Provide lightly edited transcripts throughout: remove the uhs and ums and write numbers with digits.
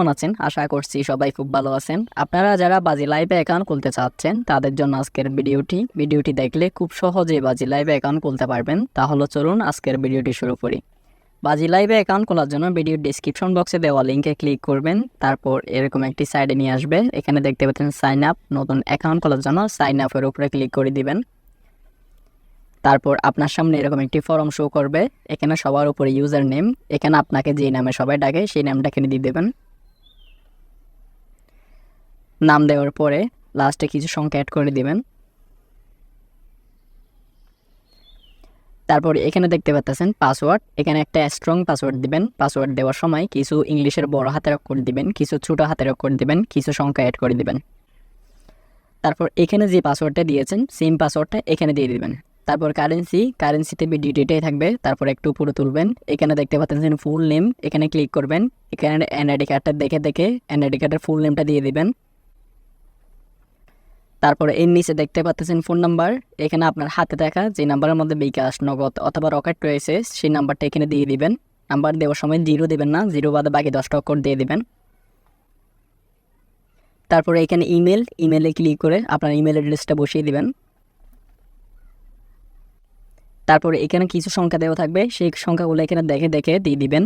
কেমন আছেন? আশা করছি সবাই খুব ভালো আছেন। আপনারা যারা বাজি লাইভে অ্যাকাউন্ট খুলতে চাচ্ছেন তাদের জন্য আজকের ভিডিওটি দেখলে খুব সহজেই বাজি লাইভে অ্যাকাউন্ট খুলতে পারবেন। তাহলে চলুন আজকের ভিডিওটি শুরু করি। বাজি লাইভে অ্যাকাউন্ট খোলার জন্য ভিডিওর ডেসক্রিপশন বক্সে দেওয়া লিঙ্কে ক্লিক করবেন। তারপর এরকম একটি সাইডে নিয়ে আসবে। এখানে দেখতে পাচ্ছেন সাইন আপ, নতুন অ্যাকাউন্ট খোলার জন্য সাইন আপের উপরে ক্লিক করে দিবেন। তারপর আপনার সামনে এরকম একটি ফর্ম শো করবে। এখানে সবার উপরে ইউজার নেম, এখানে আপনাকে যে নামে সবাই ডাকে সেই নামটা এখানে দিয়ে দেবেন। নাম দেওয়ার পরে লাস্টে কিছু সংখ্যা অ্যাড করে দিবেন। তারপর এখানে দেখতে পাচ্ছেন পাসওয়ার্ড, এখানে একটা স্ট্রং পাসওয়ার্ড দিবেন। পাসওয়ার্ড দেওয়ার সময় কিছু ইংলিশের বড় হাতের অক্ষর দিবেন, কিছু ছোট হাতের অক্ষর দিবেন, কিছু সংখ্যা অ্যাড করে দিবেন। তারপর এখানে যে পাসওয়ার্ডটা দিয়েছেন সেম পাসওয়ার্ডটা এখানে দিয়ে দিবেন। তারপর কারেন্সিতে ভিডিওটাই থাকবে। তারপর একটু উপরে তুলবেন, এখানে দেখতে পাচ্ছেন ফুল নেম, এখানে ক্লিক করবেন। এখানে এনআইডি কার্ডটা দেখে এনআইডি কার্ডের ফুল নেমটা দিয়ে দিবেন। তারপরে এর নিচে দেখতে পাচ্ছেন ফোন নাম্বার, এখানে আপনার হাতে থাকা যে নাম্বারের মধ্যে বিকাশ, নগদ অথবা রকেট রয়েছে সেই নাম্বারটা এখানে দিয়ে দিবেন। নাম্বার দেওয়ার সময় জিরো দিবেন না, জিরো বাদে বাকি 10টা অক্ষর দিয়ে দিবেন। তারপরে এখানে ইমেলে ক্লিক করে আপনার ইমেল অ্যাড্রেসটা বসিয়ে দিবেন। তারপরে এখানে কিছু সংখ্যা দেওয়া থাকবে, সেই সংখ্যাগুলো এখানে দেখে দিয়ে দিবেন।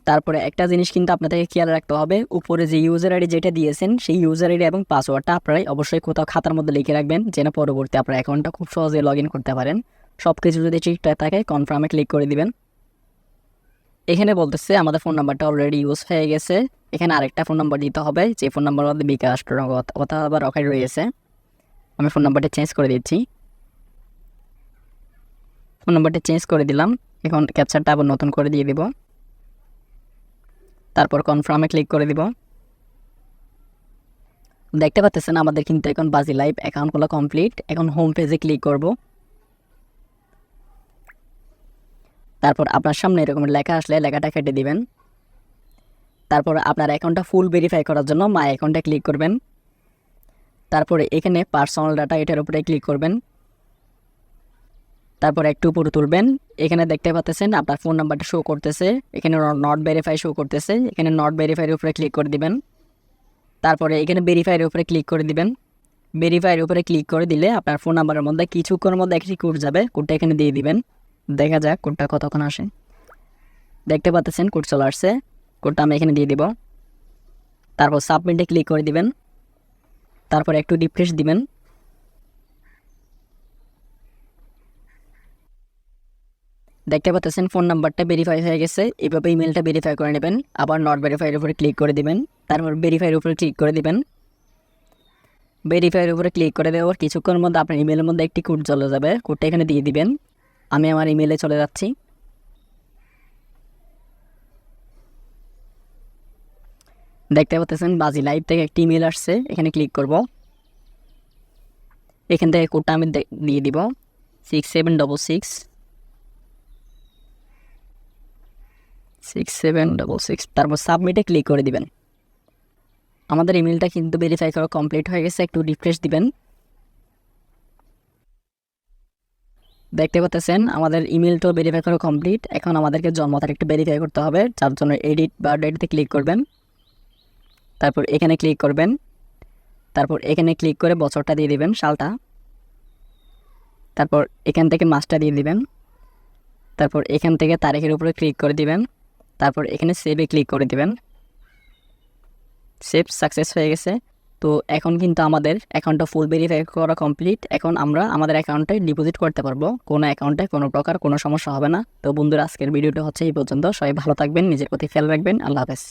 তারপরে একটা জিনিস কিন্তু আপনাদেরকে খেয়াল রাখতে হবে, উপরে যে ইউজার আইডি যেটা দিয়েছেন সেই ইউজার আইডি এবং পাসওয়ার্ডটা আপনারাই অবশ্যই কোথাও খাতার মধ্যে লিখে রাখবেন, যেন পরবর্তী আপনার অ্যাকাউন্টটা খুব সহজে লগ ইন করতে পারেন। সব কিছু যদি ঠিকঠাক থাকে কনফার্মে ক্লিক করে দিবেন। এখানে বলতেছে আমাদের ফোন নাম্বারটা অলরেডি ইউজ হয়ে গেছে। এখানে আরেকটা ফোন নাম্বার দিতে হবে, যে ফোন নাম্বার মধ্যে বিকাশ, নগদ অথবা রকেট রয়েছে। আমি ফোন নাম্বারটা চেঞ্জ করে দিচ্ছি। ফোন নাম্বারটা চেঞ্জ করে দিলাম। এখন ক্যাপচারটা আবার নতুন করে দিয়ে দিব। তারপর কনফার্মে ক্লিক করে দিব। দেখতে পাচ্ছেন আমাদের কিন্তু এখন বাজি লাইভ অ্যাকাউন্ট খোলা কমপ্লিট। এখন হোম পেজে ক্লিক করব। তারপর আপনার সামনে এরকম লেখা আসলে লেখাটা কেটে দিবেন। তারপর আপনার অ্যাকাউন্টটা ফুল ভেরিফাই করার জন্য মাই অ্যাকাউন্টে ক্লিক করবেন। তারপরে এখানে পার্সোনাল ডাটা এটার উপরে ক্লিক করবেন। তারপর একটু উপরে তুলবেন, এখানে দেখতে পাচ্ছেন আপনার ফোন নাম্বারটা শো করতেছে, এখানে নট ভেরিফাই শো করতেছে, এখানে নট ভেরিফাইয়ের উপরে ক্লিক করে দিবেন। তারপরে এখানে ভেরিফাইয়ের উপরে ক্লিক করে দিবেন। ভেরিফাইয়ের উপরে ক্লিক করে দিলে আপনার ফোন নাম্বারের মধ্যে কিছুক্ষণের মধ্যে একটি কোড যাবে, কোডটা এখানে দিয়ে দিবেন। দেখা যাক কোডটা কতক্ষণ আসে। দেখতে পাচ্ছেন কোড চলে আসছে, কোডটা আমি এখানে দিয়ে দিব। তারপর সাবমিটে ক্লিক করে দিবেন। তারপর একটু রিফ্রেশ দিবেন। দেখতে পাচ্ছেন ফোন নাম্বারটা ভেরিফাই হয়ে গেছে। এভাবে ইমেলটা ভেরিফাই করে নেবেন। আবার নট ভেরিফাইয়ের উপরে ক্লিক করে দিবেন। তারপর ভেরিফাইয়ের উপরে ক্লিক করে দিবেন। ভেরিফাইয়ের উপরে ক্লিক করে দেওয়ার কিছুক্ষণের মধ্যে আপনার ইমেলের মধ্যে একটি কোড চলে যাবে, কোডটা এখানে দিয়ে দিবেন। আমি আমার ইমেলে চলে যাচ্ছি। দেখতে পাচ্ছেন বাজি লাইভ থেকে একটি ইমেল আসছে, এখানে ক্লিক করব। এখান থেকে কোডটা আমি দিয়ে দিব 6766। তারপর সাবমিটে ক্লিক করে দিবেন। আমাদের ইমেলটা কিন্তু ভেরিফাই করা কমপ্লিট হয়ে গেছে, একটু রিফ্রেশ দিবেন। দেখতে পাচ্ছেন আমাদের ইমেলটাও ভেরিফাই করা কমপ্লিট। এখন আমাদেরকে জন্ম তারিখটা ভেরিফাই করতে হবে, যার জন্য এডিট বা ডেটতে ক্লিক করবেন। তারপর এখানে ক্লিক করবেন। তারপর এখানে ক্লিক করে বছরটা দিয়ে দিবেন, সালটা। তারপর এখান থেকে মাসটা দিয়ে দিবেন। তারপর এখান থেকে তারিখের উপরে ক্লিক করে দিবেন। তারপর এখানে সেভে ক্লিক করে দিবেন। সেভ সাকসেস হয়ে গেছে। তো এখন কিন্তু আমাদের অ্যাকাউন্টটা ফুল ভেরিফাই করা কমপ্লিট। এখন আমরা আমাদের অ্যাকাউন্টে ডিপোজিট করতে পারবো, কোনো অ্যাকাউন্টে কোনো প্রকার কোনো সমস্যা হবে না। তো বন্ধুরা, আজকের ভিডিওটা হচ্ছে এই পর্যন্ত। সবাই ভালো থাকবেন, নিজের প্রতি খেয়াল রাখবেন। আল্লাহ হাফেজ।